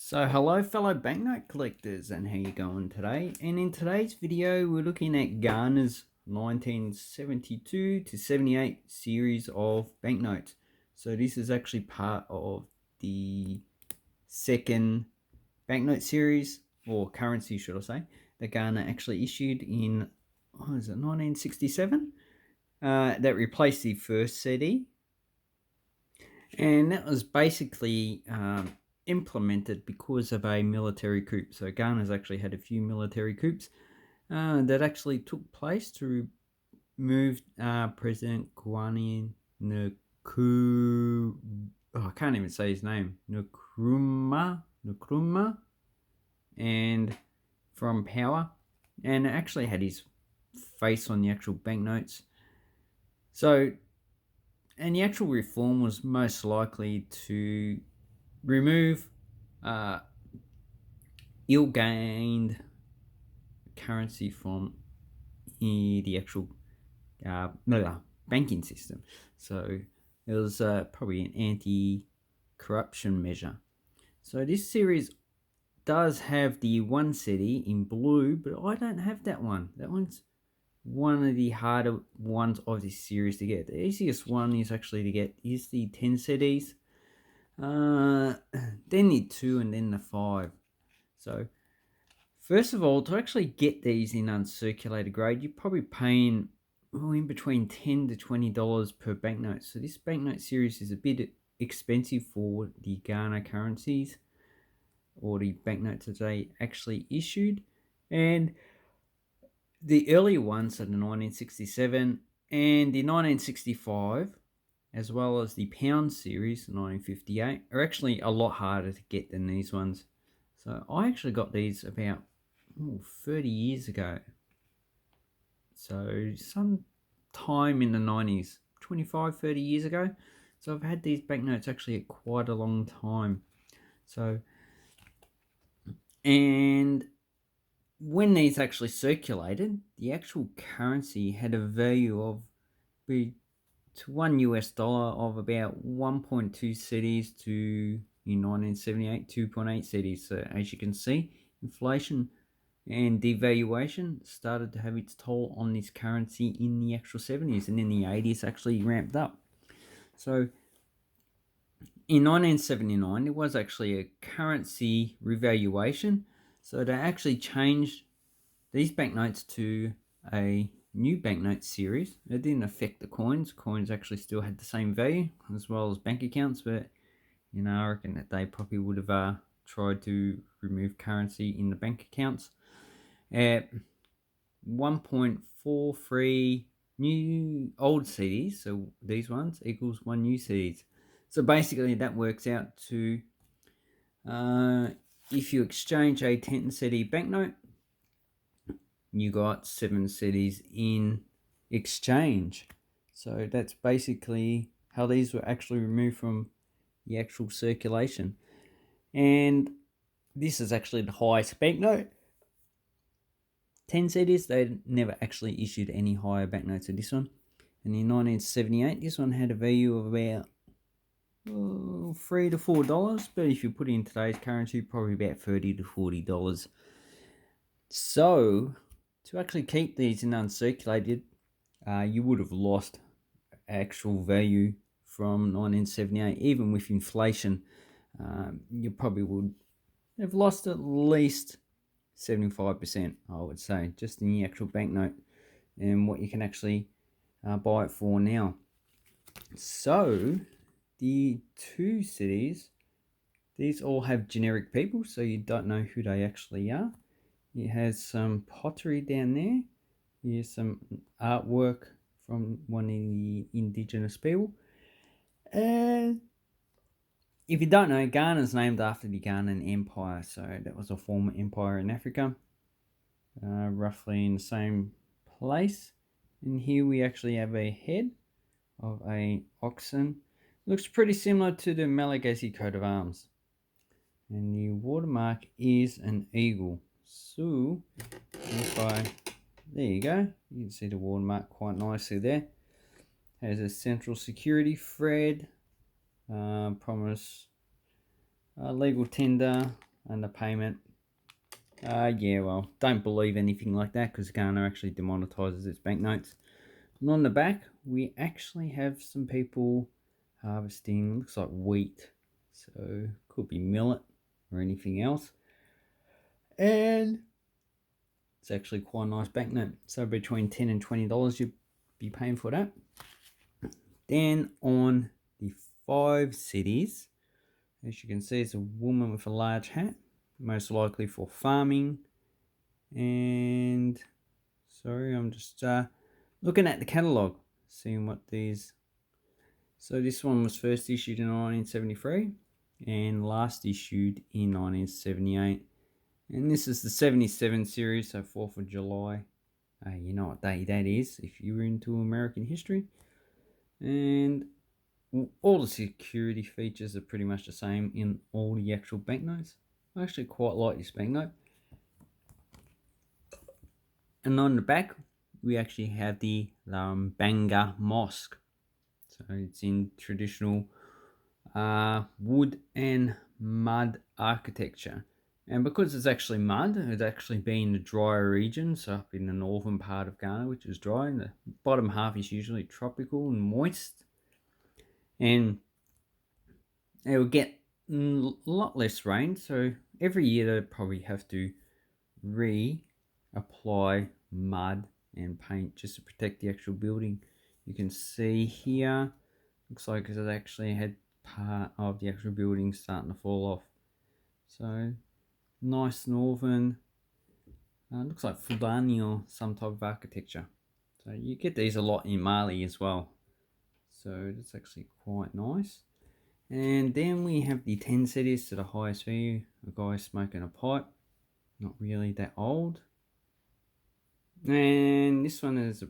So hello fellow banknote collectors, and how you going today? And in today's video we're looking at Ghana's 1972 to 78 series of banknotes. So this is actually part of the second banknote series, or currency should I say, that Ghana actually issued in, what is it, 1967? That replaced the first CD. And that was basically implemented because of a military coup. So Ghana's actually had a few military coups that actually took place to remove President Kwame Nkrumah. Oh, I can't even say his name. Nkrumah, and from power, and it actually had his face on the actual banknotes. So, and the actual reform was most likely to remove ill-gained currency from the actual banking system. So it was probably an anti-corruption measure. So this series does have the one city in blue, but I don't have that one. That one's one of the harder ones of this series to get. The easiest one is actually to get is the 10 cities, then the 2, and then the 5. So first of all, to actually get these in uncirculated grade, you're probably paying in between $10 to $20 per banknote. So this banknote series is a bit expensive for the Ghana currencies, or the banknotes that they actually issued. And the earlier ones, so the 1967 and the 1965, as well as the pound series, 1958, are actually a lot harder to get than these ones. So I actually got these about 30 years ago. So some time in the 90s, 25, 30 years ago. So I've had these banknotes actually quite a long time. So, and when these actually circulated, the actual currency had a value of to $1 of about 1.2 cities to, in 1978, 2.8 cities. So as you can see, inflation and devaluation started to have its toll on this currency in the actual 70s, and in the 80s actually ramped up. So in 1979 there was actually a currency revaluation, so they actually changed these banknotes to a new banknote series. It didn't affect the coins actually still had the same value, as well as bank accounts, but I reckon that they probably would have tried to remove currency in the bank accounts. At 1.43 new old CDs, so these ones, equals 1 new CDs. So basically that works out to, if you exchange a 10 CD banknote, you got 7 CDs in exchange. So that's basically how these were actually removed from the actual circulation. And this is actually the highest banknote. 10 CDs, they never actually issued any higher banknotes than this one. And in 1978, this one had a value of about $3 to $4, but if you put it in today's currency, probably about $30 to $40. So to actually keep these in uncirculated, you would have lost actual value from 1978. Even with inflation, you probably would have lost at least 75%, I would say, just in the actual banknote and what you can actually buy it for now. So the 2 cities, these all have generic people, so you don't know who they actually are. It has some pottery down there. Here's some artwork from one of the indigenous people. And if you don't know, Ghana is named after the Ghanaian Empire. So that was a former empire in Africa, roughly in the same place. And here we actually have a head of a oxen. Looks pretty similar to the Malagasy coat of arms. And the watermark is an eagle. So there you go. You can see the watermark quite nicely there. Has a central security thread, promise, legal tender, underpayment. Yeah, well, don't believe anything like that because Ghana actually demonetizes its banknotes. And on the back, we actually have some people harvesting, looks like wheat. So, could be millet or anything else. And it's actually quite a nice banknote. So, between $10 and $20 you'd be paying for that. Then on the 5 cities, as you can see, it's a woman with a large hat, most likely for farming. And sorry, I'm just looking at the catalogue, seeing what these. So this one was first issued in 1973 and last issued in 1978. And this is the 77 series, so 4th of July. You know what day that is if you're into American history. And all the security features are pretty much the same in all the actual banknotes. I actually quite like this banknote. And on the back, we actually have the Banga Mosque. So it's in traditional wood and mud architecture. And because it's actually mud, it's actually been the drier region, so up in the northern part of Ghana, which is dry, and the bottom half is usually tropical and moist. And it will get a lot less rain, so every year they probably have to reapply mud and paint just to protect the actual building. You can see here, looks like it actually had part of the actual building starting to fall off. So nice northern, looks like Fulani or some type of architecture. So you get these a lot in Mali as well. So that's actually quite nice. And then we have the 10 cities to the highest value. A guy smoking a pipe, not really that old. And this one is a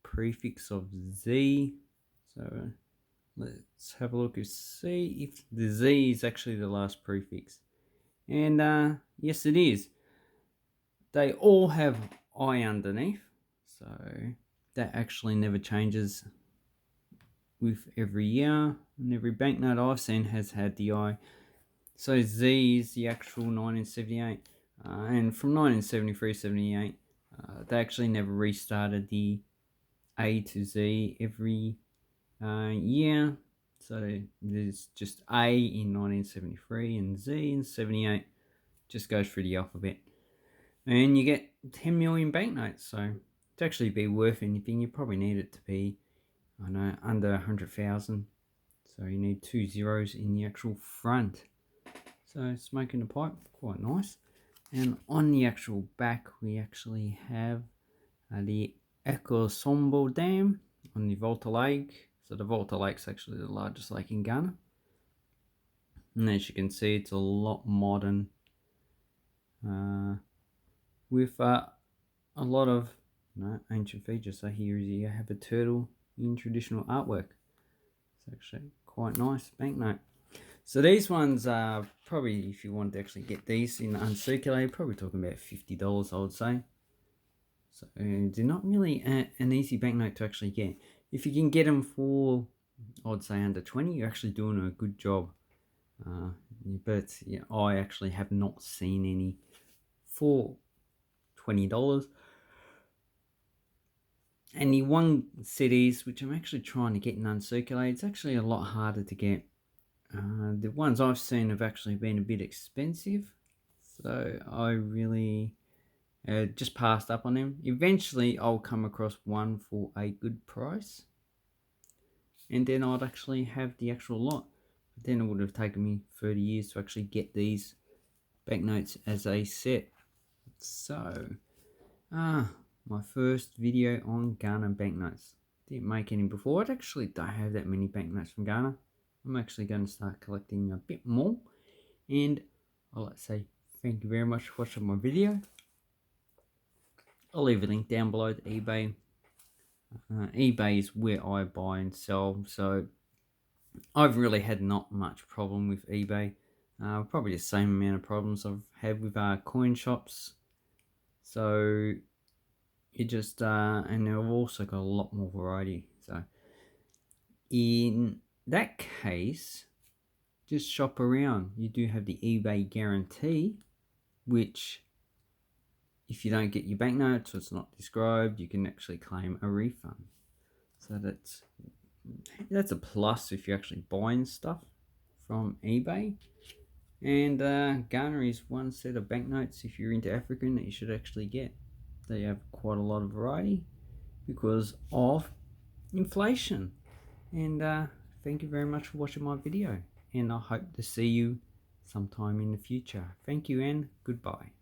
prefix of Z. So let's have a look and see if the Z is actually the last prefix. And yes, it is. They all have I underneath. So that actually never changes with every year. And every banknote I've seen has had the I. So Z is the actual 1978. And from 1973-78, they actually never restarted the A to Z every year. So there's just A in 1973 and Z in 78. Just goes through the alphabet. And you get 10 million banknotes. So to actually be worth anything, you probably need it to be, I know, under 100,000. So you need 2 zeros in the actual front. So smoking the pipe, quite nice. And on the actual back, we actually have the Ekosombo Dam on the Volta Lake. So the Volta Lake's actually the largest lake in Ghana. And as you can see, it's a lot modern, with a lot of ancient features. So here you have a turtle in traditional artwork. It's actually quite nice banknote. So these ones are probably, if you want to actually get these in uncirculated, probably talking about $50, I would say. So they're not really an easy banknote to actually get. If you can get them for, I'd say under 20, you're actually doing a good job. But yeah, I actually have not seen any for $20. And the one cities, which I'm actually trying to get in uncirculated, it's actually a lot harder to get. The ones I've seen have actually been a bit expensive. So I really just passed up on them. Eventually I'll come across one for a good price. And then I'd actually have the actual lot. But then it would have taken me 30 years to actually get these banknotes as a set. So, my first video on Ghana banknotes. Didn't make any before. I actually don't have that many banknotes from Ghana. I'm actually going to start collecting a bit more. And I'd like to say thank you very much for watching my video. I'll leave a link down below to eBay. eBay is where I buy and sell. So I've really had not much problem with eBay. Probably the same amount of problems I've had with coin shops. So it just and I've also got a lot more variety. So in that case, just shop around. You do have the eBay guarantee, which if you don't get your banknotes or it's not described, you can actually claim a refund. So that's a plus if you're actually buying stuff from eBay. And Ghana is one set of banknotes if you're into African that you should actually get. They have quite a lot of variety because of inflation. And thank you very much for watching my video, and I hope to see you sometime in the future. Thank you and goodbye.